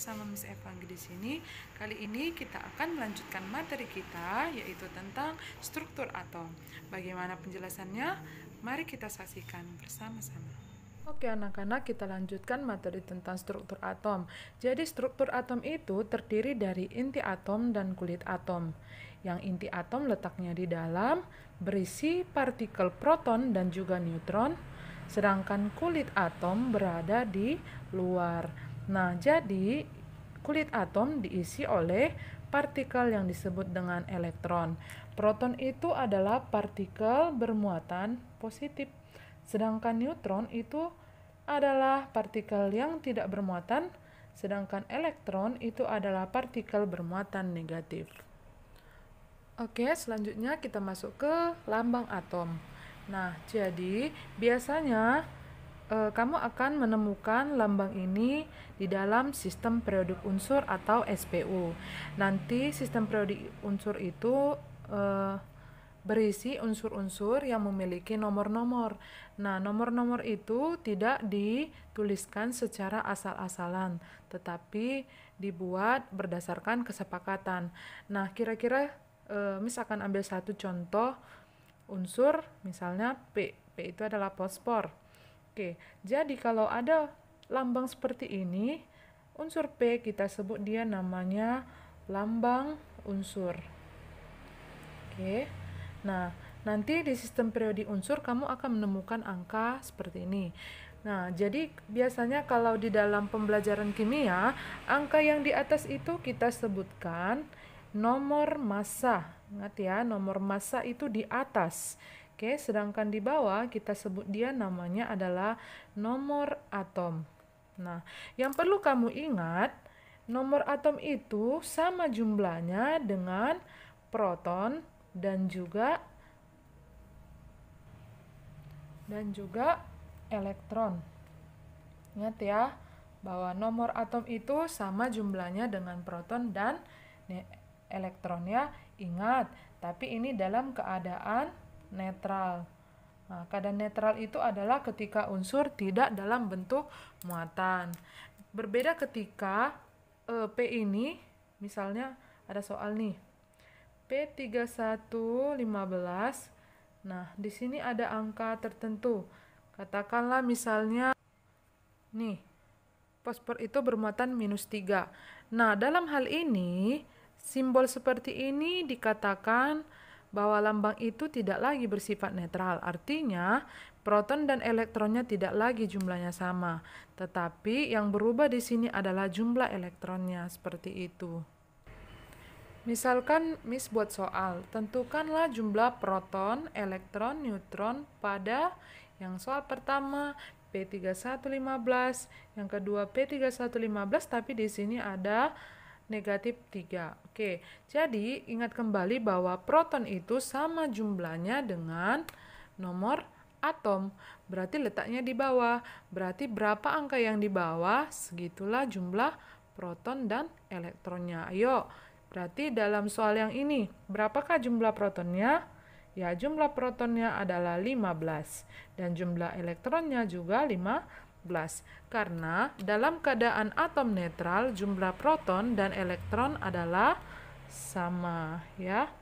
bersama Miss Evanggi di sini. Kali ini kita akan melanjutkan materi kita, yaitu tentang struktur atom. Bagaimana penjelasannya? Mari kita saksikan bersama-sama. Oke anak-anak, kita lanjutkan materi tentang struktur atom. Jadi struktur atom itu terdiri dari inti atom dan kulit atom. Yang inti atom letaknya di dalam, berisi partikel proton dan juga neutron, sedangkan kulit atom berada di luar. Nah, jadi kulit atom diisi oleh partikel yang disebut dengan elektron. Proton itu adalah partikel bermuatan positif, sedangkan neutron itu adalah partikel yang tidak bermuatan, sedangkan elektron itu adalah partikel bermuatan negatif. Oke, selanjutnya kita masuk ke lambang atom. Nah, jadi biasanya kamu akan menemukan lambang ini di dalam sistem periodik unsur atau SPU. Nanti sistem periodik unsur itu berisi unsur-unsur yang memiliki nomor-nomor. Nah, nomor-nomor itu tidak dituliskan secara asal-asalan, tetapi dibuat berdasarkan kesepakatan. Nah, kira-kira Miss akan ambil satu contoh unsur, misalnya P. P itu adalah fosfor. Oke, jadi kalau ada lambang seperti ini, unsur P kita sebut dia namanya lambang unsur. Oke, nah nanti di sistem periodik unsur kamu akan menemukan angka seperti ini. Nah, jadi biasanya kalau di dalam pembelajaran kimia, angka yang di atas itu kita sebutkan nomor massa. Ingat ya, nomor massa itu di atas. Oke, sedangkan di bawah kita sebut dia namanya adalah nomor atom. Nah, yang perlu kamu ingat, nomor atom itu sama jumlahnya dengan proton dan juga elektron. Ingat ya, bahwa nomor atom itu sama jumlahnya dengan proton dan elektron ya. Ingat, tapi ini dalam keadaan netral. Nah, keadaan netral itu adalah ketika unsur tidak dalam bentuk muatan. Berbeda ketika P ini, misalnya ada soal nih, P3115. Nah, di sini ada angka tertentu. Katakanlah misalnya nih, fosfor itu bermuatan -3. Nah, dalam hal ini, simbol seperti ini dikatakan bahwa lambang itu tidak lagi bersifat netral. Artinya, proton dan elektronnya tidak lagi jumlahnya sama. Tetapi yang berubah di sini adalah jumlah elektronnya, seperti itu. Misalkan Miss buat soal, tentukanlah jumlah proton, elektron, neutron pada yang soal pertama P3115, yang kedua P3115, tapi di sini ada -3. Oke, jadi ingat kembali bahwa proton itu sama jumlahnya dengan nomor atom. Berarti letaknya di bawah. Berarti berapa angka yang di bawah, segitulah jumlah proton dan elektronnya. Ayo, berarti dalam soal yang ini, berapakah jumlah protonnya? Ya, jumlah protonnya adalah 15. Dan jumlah elektronnya juga 15. Karena dalam keadaan atom netral jumlah proton dan elektron adalah sama ya.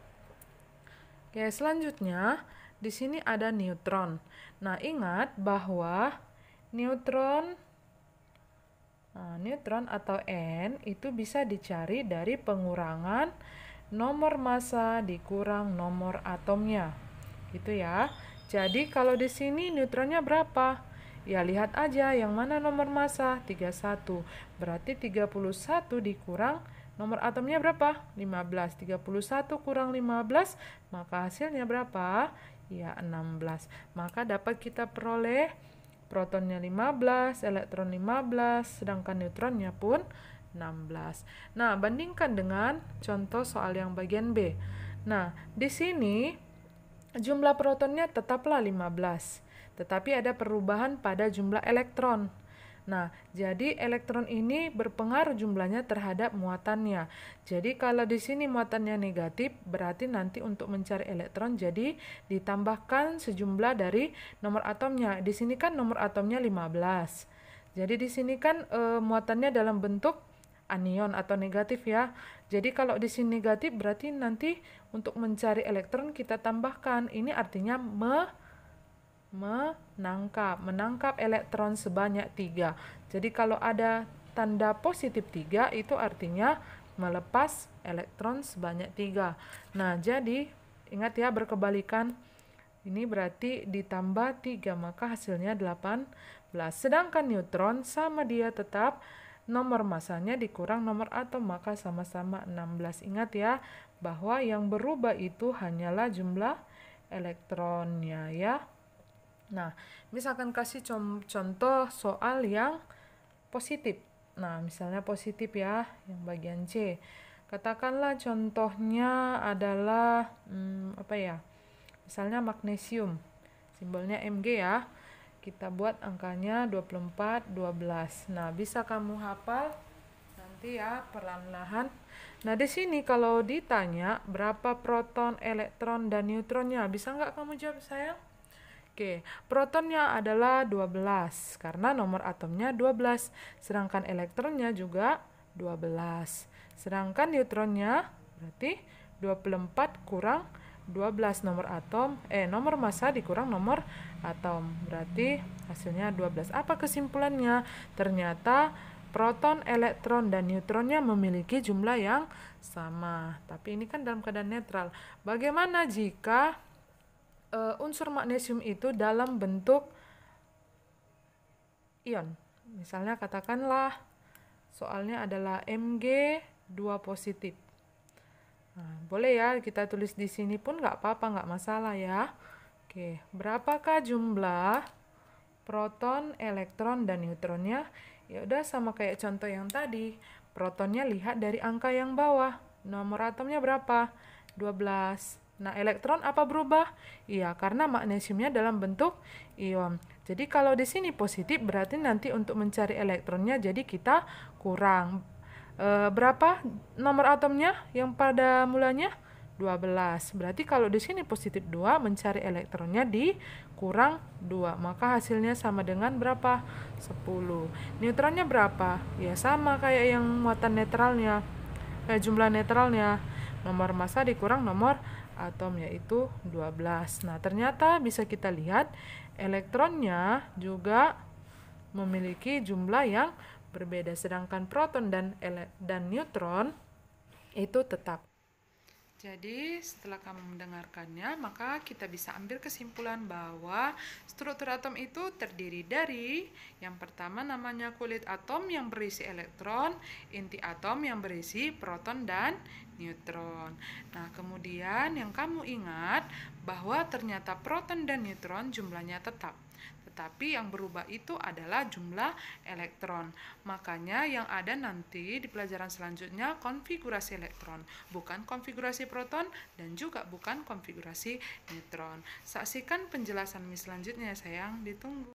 Oke, selanjutnya di sini ada neutron. Nah, ingat bahwa neutron atau N itu bisa dicari dari pengurangan nomor massa dikurang nomor atomnya. Gitu ya. Jadi kalau di sini neutronnya berapa? Ya, lihat aja yang mana nomor massa, 31. Berarti 31 dikurang nomor atomnya berapa? 15. 31 kurang 15, maka hasilnya berapa? Ya, 16. Maka dapat kita peroleh protonnya 15, elektron 15, sedangkan neutronnya pun 16. Nah, bandingkan dengan contoh soal yang bagian B. Nah, di sini jumlah protonnya tetaplah 15. Tetapi ada perubahan pada jumlah elektron. Nah, jadi elektron ini berpengaruh jumlahnya terhadap muatannya. Jadi kalau di sini muatannya negatif, berarti nanti untuk mencari elektron jadi ditambahkan sejumlah dari nomor atomnya. Di sini kan nomor atomnya 15. Jadi di sini kan muatannya dalam bentuk anion atau negatif ya. Jadi kalau di sini negatif berarti nanti untuk mencari elektron kita tambahkan. Ini artinya menangkap elektron sebanyak 3. Jadi kalau ada tanda positif 3 itu artinya melepas elektron sebanyak 3. Nah, jadi ingat ya berkebalikan. Ini berarti ditambah 3 maka hasilnya 18. Sedangkan neutron sama dia tetap nomor masanya dikurang nomor atom maka sama-sama 16. Ingat ya bahwa yang berubah itu hanyalah jumlah elektronnya ya. Nah, misalkan kasih contoh soal yang positif. Nah, misalnya positif ya, yang bagian C. Katakanlah contohnya adalah apa ya? Misalnya magnesium. Simbolnya Mg ya. Kita buat angkanya 24, 12. Nah, bisa kamu hafal nanti ya perlahan-lahan. Nah, di sini kalau ditanya berapa proton, elektron, dan neutronnya, bisa nggak kamu jawab sayang? Oke, protonnya adalah 12 karena nomor atomnya 12, sedangkan elektronnya juga 12. Sedangkan neutronnya berarti 24 kurang 12 nomor massa dikurang nomor atom. Berarti hasilnya 12. Apa kesimpulannya? Ternyata proton, elektron, dan neutronnya memiliki jumlah yang sama. Tapi ini kan dalam keadaan netral. Bagaimana jika unsur magnesium itu dalam bentuk ion? Misalnya katakanlah soalnya adalah Mg2 positif. Nah, boleh ya kita tulis di sini pun nggak apa-apa, nggak masalah ya. Oke, berapakah jumlah proton, elektron, dan neutronnya? Ya udah sama kayak contoh yang tadi. Protonnya lihat dari angka yang bawah. Nomor atomnya berapa? 12. Nah, elektron apa berubah? Iya, karena magnesiumnya dalam bentuk ion. Jadi kalau di sini positif berarti nanti untuk mencari elektronnya jadi kita kurang. Berapa nomor atomnya yang pada mulanya? 12. Berarti kalau di sini positif 2, mencari elektronnya dikurang 2. Maka hasilnya sama dengan berapa? 10. Neutronnya berapa? Ya sama kayak yang muatan netralnya. Jumlah netralnya. Nomor massa dikurang nomor atom yaitu 12. Nah, ternyata bisa kita lihat elektronnya juga memiliki jumlah yang berbeda, sedangkan proton dan neutron itu tetap. Jadi setelah kamu mendengarkannya, maka kita bisa ambil kesimpulan bahwa struktur atom itu terdiri dari yang pertama namanya kulit atom yang berisi elektron, inti atom yang berisi proton dan neutron. Nah, kemudian yang kamu ingat bahwa ternyata proton dan neutron jumlahnya tetap. Tetapi yang berubah itu adalah jumlah elektron. Makanya yang ada nanti di pelajaran selanjutnya konfigurasi elektron, bukan konfigurasi proton dan juga bukan konfigurasi neutron. Saksikan penjelasan selanjutnya sayang, ditunggu.